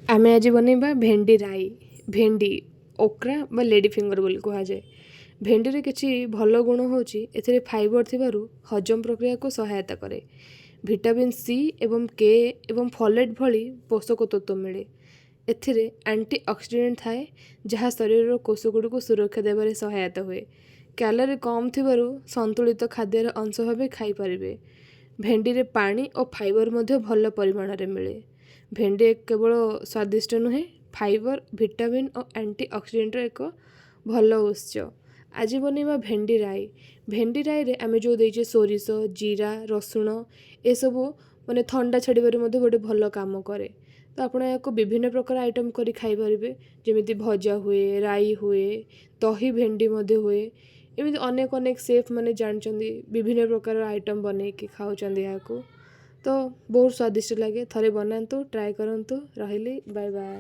ଆମେ ଆଜି ବନେଇବା ଭେଣ୍ଡି ରାଇ। ଭେଣ୍ଡି ଓକ୍ରା ବା ଲେଡି ଫିଙ୍ଗର ବୋଲି କୁହାଯାଏ। ଭେଣ୍ଡିରେ କିଛି ଭଲ ଗୁଣ ହେଉଛି ଏଥିରେ ଫାଇବର ଥିବାରୁ ହଜମ ପ୍ରକ୍ରିୟାକୁ ସହାୟତା କରେ। ଭିଟାମିନ୍ ସି ଏବଂ କେ ଏବଂ ଫଲେଟ୍ ଭଳି ପୋଷକ ତତ୍ତ୍ୱ ମିଳେ। ଏଥିରେ ଆଣ୍ଟି ଅକ୍ସିଡେଣ୍ଟ ଥାଏ ଯାହା ଶରୀରର କୋଷଗୁଡ଼ିକୁ ସୁରକ୍ଷା ଦେବାରେ ସହାୟତା ହୁଏ। କ୍ୟାଲୋରି କମ୍ ଥିବାରୁ ସନ୍ତୁଳିତ ଖାଦ୍ୟର ଅଂଶ ଭାବେ ଖାଇପାରିବେ। ଭେଣ୍ଡିରେ ପାଣି ଓ ଫାଇବର ମଧ୍ୟ ଭଲ ପରିମାଣରେ ମିଳେ। ଭେଣ୍ଡି କେବଳ ସ୍ୱାଦିଷ୍ଟ ନୁହେଁ, ଫାଇବର, ଭିଟାମିନ୍ ଓ ଆଣ୍ଟି ଅକ୍ସିଡେଣ୍ଟର ଏକ ଭଲ ଉତ୍ସ। ଆଜି ବନେଇବା ଭେଣ୍ଡି ରାଇ। ଭେଣ୍ଡି ରାଇରେ ଆମେ ଯେଉଁ ଦେଇଛେ ସୋରିଷ, ଜିରା, ରସୁଣ ଏସବୁ ମାନେ ଥଣ୍ଡା ଛାଡ଼ିବାରେ ମଧ୍ୟ ଗୋଟେ ଭଲ କାମ କରେ। ତ ଆପଣ ଏହାକୁ ବିଭିନ୍ନ ପ୍ରକାର ଆଇଟମ୍ କରି ଖାଇପାରିବେ, ଯେମିତି ଭଜା ହୁଏ, ରାଇ ହୁଏ, ଦହି ଭେଣ୍ଡି ମଧ୍ୟ ହୁଏ। ଏମିତି ଅନେକ ଅନେକ ସେଫ୍ ମାନେ ଜାଣିଛନ୍ତି ବିଭିନ୍ନ ପ୍ରକାର ଆଇଟମ୍ ବନେଇକି ଖାଉଛନ୍ତି ଏହାକୁ। ତ ବହୁତ ସ୍ୱାଦିଷ୍ଟ ଲାଗେ। ଥରେ ବନାନ୍ତୁ, ଟ୍ରାଏ କରନ୍ତୁ। ରହିଲି, ବାଏ ବାଏ।